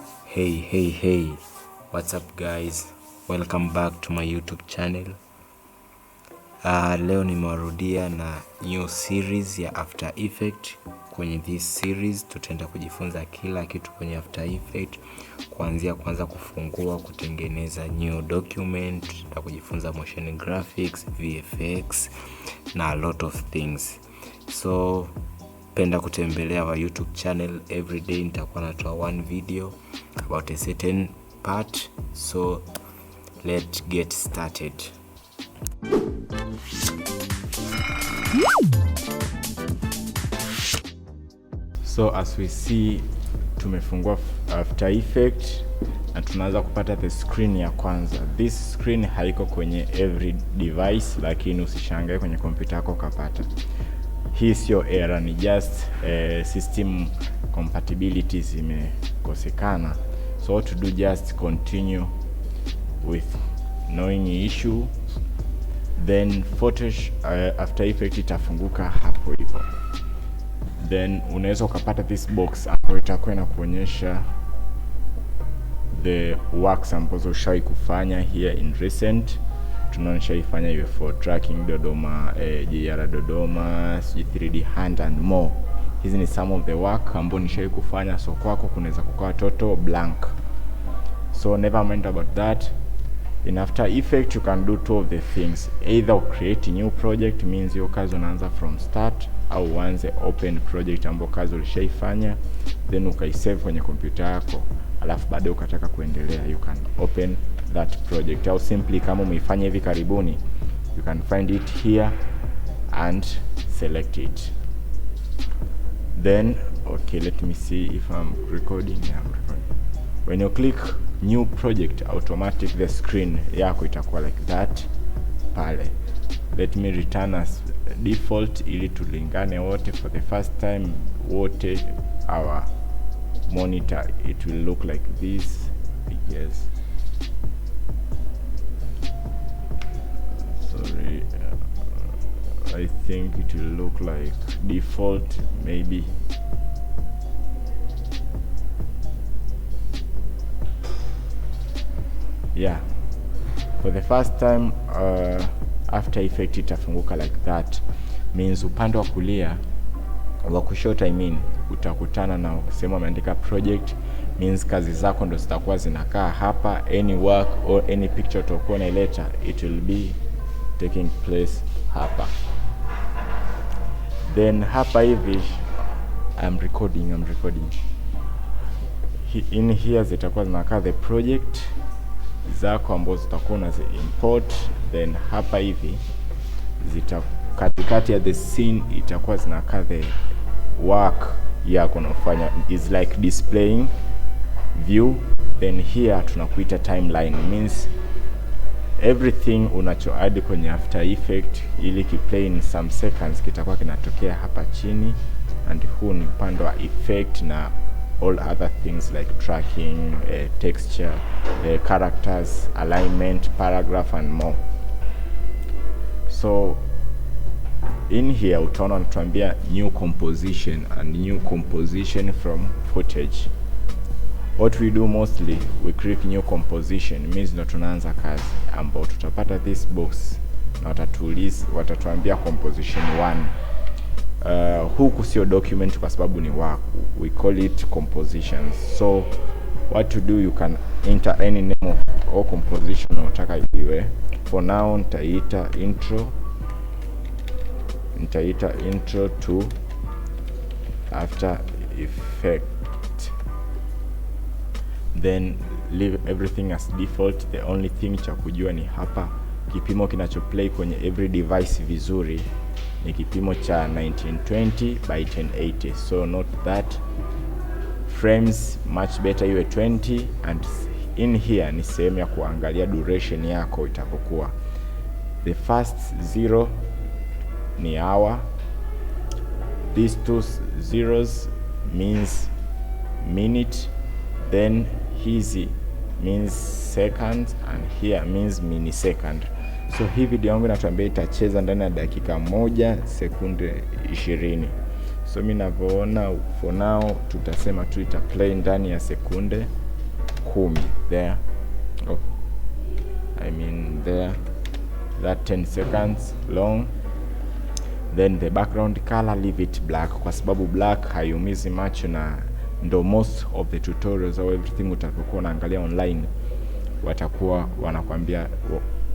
Hey, what's up guys, welcome back to my YouTube channel. Leo nimewarudia na new series ya After Effect. Kwenye this series tutaenda kujifunza kila kitu kwenye After Effect, kuanzia kwanza kufungua, kutengeneza new document, na kujifunza motion graphics, VFX na a lot of things. So penda kutembelea wa YouTube channel. Every day nitakuwa natoa one video about a certain part. So let's get started. So as we see, tumefungua After Effect na tunaanza kupata the screen ya kwanza. This screen haiko kwenye every device, lakini usishangae kwenye kompyuta yako ukapata. Hii sio error, ni just system compatibility zimekosekana. So what to do, just continue with knowing issue, then After Effect itafunguka hapo hivyo. Then unaweza ukapata this box hapo, itakuwa inakuonyesha the works ambazo ushawahi kufanya here in recent. Tunaonyesha ifanya hiyo for tracking Dodoma, JR Dodoma, 3D hand and more. Hizi ni some of the work ambazo nishawahi kufanya, so kwako kunaweza kukaa total blank. So never mind about that. In After Effect you can do two of the things. Either create a new project, means hiyo kazi unaanza from start, au uanze open project ambayo kazi ulishaifanya then ukaisave kwenye kompyuta yako, alafu baadaye ukataka kuendelea, you can open that project. Au simply kama umeifanya hivi karibuni, you can find it here and select it. Then okay, let me see if I'm recording. Yeah, I'm recording. When you click new project, automatic the screen yako itakuwa like that pale. Let me return as default ili tulingane wote. For the first time wote, our monitor, it will look like this. Yes, sorry, I think it will look like default maybe. Yeah, for the first time After Effect itafunguka like that, means upande wa kulia wa kushoto, utakutana na sehemu imeandika project, means kazi zako ndo zitakuwa zinakaa hapa. Any work or any picture utakuwa unaileta, it will be taking place hapa. Then hapa hivi I'm recording. In here zitakuwa zinakaa the project zako ambazo zitakuwa unazi import. Then hapa hivi katikati ya the scene itakuwa zinakaa the work yako unafanya, is like displaying view. Then here tunakuita timeline, means everything unacho add kwenye After Effect ili kiplay in some seconds kitakuwa kinatokea hapa chini, and huu ni upande wa effect na all other things like tracking, texture, characters, alignment, paragraph and more. So in here utaona wanatuambia new composition and new composition from footage. What we do mostly, we click new composition, means ndo tunaanza kazi, ambao tutapata this box na watatuambia composition 1. Huku sio document kwa sababu ni work, we call it compositions. So what to do, you can enter any name of all composition unataka iwe. For now nitaita intro to After Effect, then leave everything as default. The only thing cha kujua ni hapa kipimo kinachoplay kwenye every device vizuri ni kipimo cha 1920 by 1080. So note that frames much better iwe 20, and in here ni sehemu ya kuangalia duration yako itapokuwa. The first 0 ni hour, these two zeros means minute, then hizi means seconds, and here means millisecond. So hii video yangu natuambia itacheza ndani ya dakika 1 sekunde 20. So mimi ninavyoona for now tutasema tu ita play ndani ya sekunde 10 there. Oh, I mean there, that 10 seconds long. Then the background color, leave it black, kwa sababu black haiumizi macho, na ndo most of the tutorials au everything utakokuwa unaangalia online watakuwa wanakwambia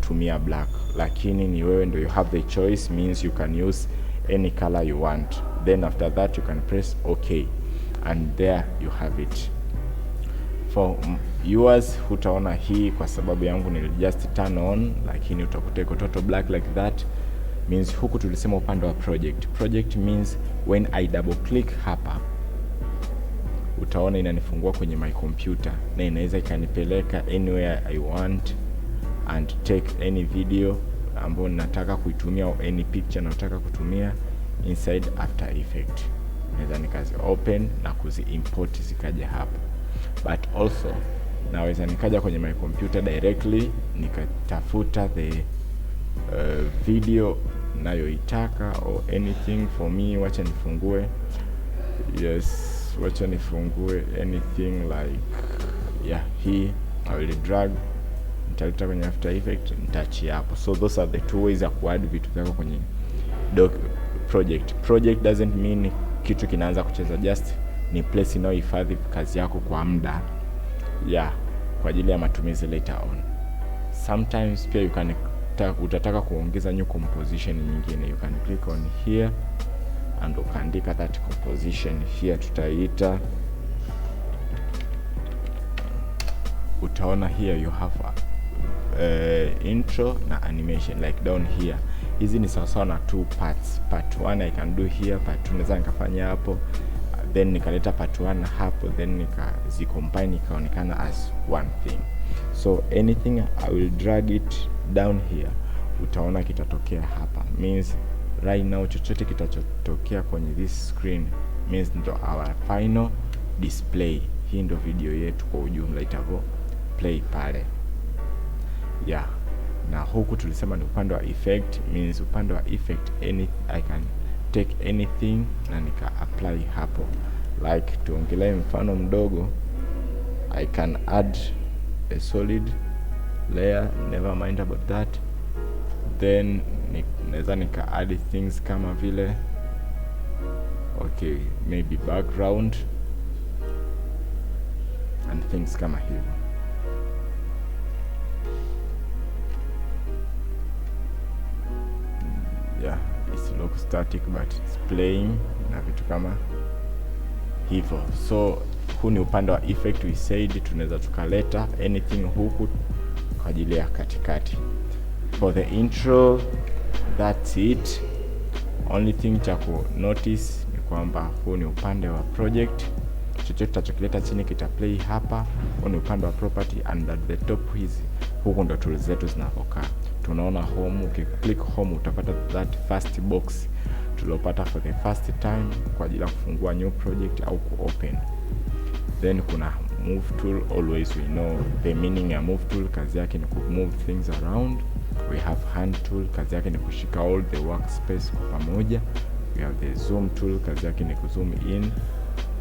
tumia black, lakini ni wewe ndo you have the choice, means you can use any color you want. Then after that you can press OK, and there you have it. For yours hutaona hii kwa sababu yangu ni just turn on, lakini utakuta iko total black like that. Means huku tulisema upande wa project. Project means when I double click hapa utaona inanifungua kwenye my computer, na inaweza ikanipeleka anywhere I want and take any video ambayo nataka kuitumia au any picture nataka kutumia inside After Effects. Naweza nikazi open na kuzi import zikaja hapa, but also naweza nikaja kwenye my computer directly nikatafuta the video nayoitaka or anything. For me, wacha nifungue, wacha nifungue anything like hii. I will drag, nitaleta kwenye After Effects, nitaachia hapo. So those are the two ways ya kuadd vitu vyako kwenye project. Project doesn't mean kitu kinaanza kucheza, just ni place inayohifadhi kazi yako kwa muda kwa ajili ya matumizi later on. Sometimes pia utataka kuongeza new composition nyingine, you can click on here and ukaandika that composition here, tutaiita, utaona here you have intro na animation like down here. Hizi ni sawasawa na two parts. Part 1 I can do here, part 2 naweza nikafanya hapo, then nikaleta part 1 hapo, then nikazicombine ikaonekana as one thing. So anything I will drag it down here, utaona kitatokea hapa. Means right now chochote kitachotokea kwenye this screen means ndo our final display. Hii ndo video yetu kwa ujumla itavo play pale. Na huku tulisema ni upande wa effect, means upande wa effect I can take anything na nika apply hapo. Like tuongelee mfano mdogo, I can add a solid layer, never mind about that. Then naweza nika add things kama vile maybe background and things kama hivyo. It's look static but it's playing na vitu kama hivyo. So huu ni upande wa effect. We said tunaweza tukaleta anything huku kwa ajili ya katikati. For the intro, that's it. Only thing cha ku notice ni kwamba huu ni upande wa project. Chochote tutachokileta chini kita play hapa. Huu ni upande wa property, and at the top hizi huku ndo tools zetu zinapokaa. Tunaona home, ukiclick home utapata that first box tulopata for the first time kwa ajili ya kufungua new project au ku-open. Then kuna move tool. Always we know the meaning ya move tool, kazi yake ni ku-move things around. We have hand tool, kazi yake ni kushika all the workspace kwa pamoja. We have the zoom tool, kazi yake ni ku-zoom in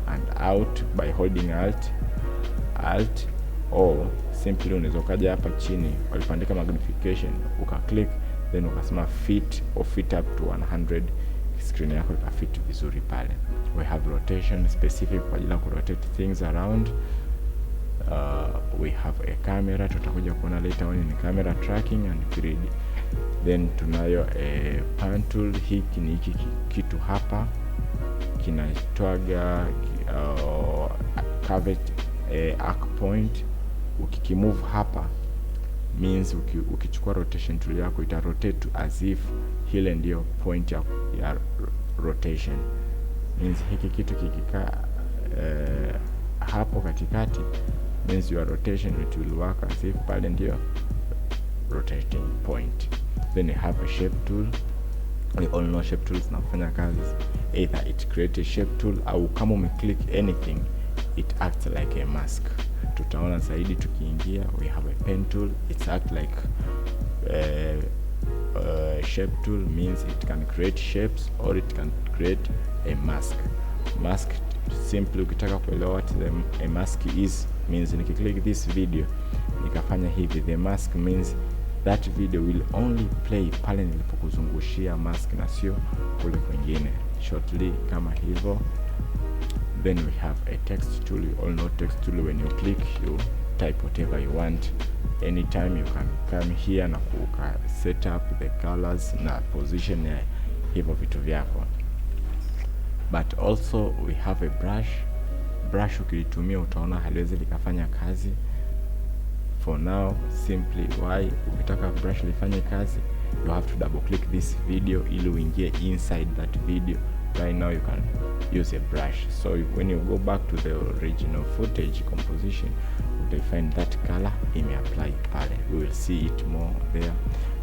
and out by holding alt, or simply unaweza kaja hapa chini walipandika magnification ukaclick, then ukasema fit or fit up to 100, screen yako ikafit vizuri pale. We have rotation specific kwa ajili ya kurotate things around. We have a camera, tutakuja kuona later on ni camera tracking and grid. Then tunayo a pan tool. Hiki ni hiki kitu hapa kinatoaga curved arc point. Ukikimove hapa means ukichukua rotation tool yako ita rotate as if hile ndio point ya rotation. Means hiki kitu kikikaa hapo katikati means your rotation it will work as if pale ndio rotating point. Then you have a shape tool. We all know shape tools zinafanya kazi, either it create a shape tool au kama umeclick anything it acts like a mask. Tutaona zaidi tukiingia. We have a pen tool. It act like shape tool, means it can create shapes or it can create a mask. Mask simply ukitaka kuelewa what a mask is, means nikiclick this video nikafanya hivi, the mask means that video will only play pale nilipokuzungushia mask na sio kule kwingine. Shortly kama hivyo. Then we have a text tool. You all know text tool, when you click you type whatever you want. Anytime you can come here na kuka set up the colors na position ya hivyo vitu vyako. But also we have a brush ukilitumia utaona haliwezi likafanya kazi for now. Simply why, ukitaka brush lifanye kazi you have to double click this video ili uingie inside that video. Right now you can use a brush. So when you go back to the original footage composition, you find that color apply pale. We will see it more there.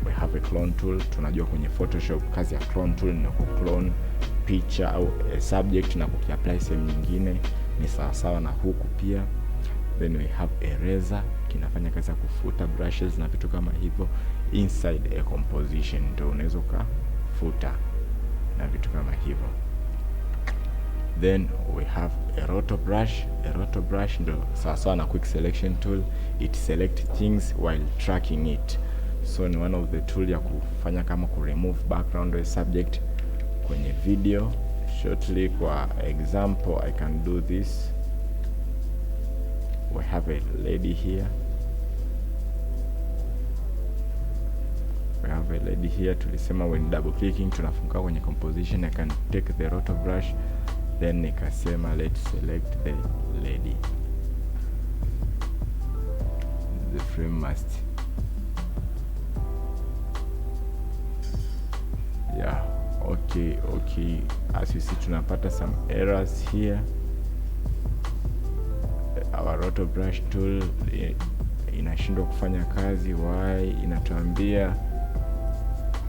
We have a clone tool. Tunajua kwenye Photoshop kazi ya clone tool ni kuclone picture au a subject na kukiapply sehemu nyingine, ni sawasawa na huku pia. Then we have eraser, kinafanya kazi ya kufuta brushes na vitu kama hivyo inside a composition, ndio unaweza kufuta na vitu kama hivyo. Then we have a roto brush. A roto brush ndo sawasawa na quick selection tool, it select things while tracking it. So ni one of the tool ya kufanya kama ku remove background or subject kwenye video. Shortly kwa example I can do this. We have a lady here. We have a lady here. Tulisema when double clicking tunafunga kwenye composition. I can take the roto brush, then nikasema let's select the lady. The frame must, yeah, okay. As you see tunapata some errors here. Our roto brush tool inashindwa kufanya kazi. Why? Inatuambia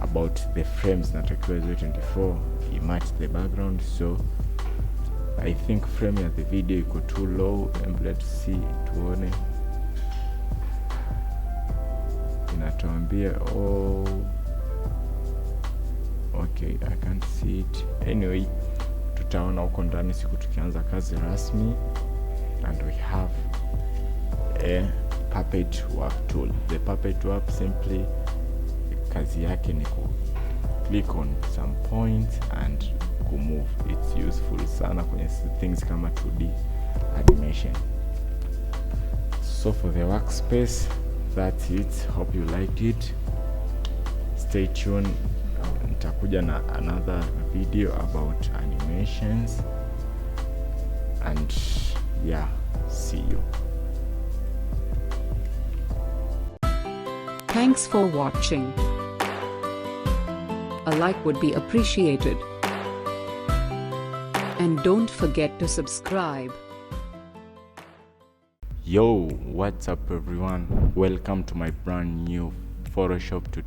about the frames natakiwa 24 match the background, so I think frame ya the video iko too low. And let's see, tuone inatuambia okay, I can't see it. Anyway, tutaona huko ndani siku tukianza kazi rasmi. And we have a puppet warp tool. The puppet warp simply kazi yake ni ku click on some points and kumove. It's useful sana kwenye things kama 2D animation. So for the workspace, that's it. Hope you liked it. Stay tuned. Nitakuja na another video about animations. And yeah, see you. Thanks for watching. A like would be appreciated. And don't forget to subscribe. Yo, what's up everyone? Welcome to my brand new Photoshop tutorial.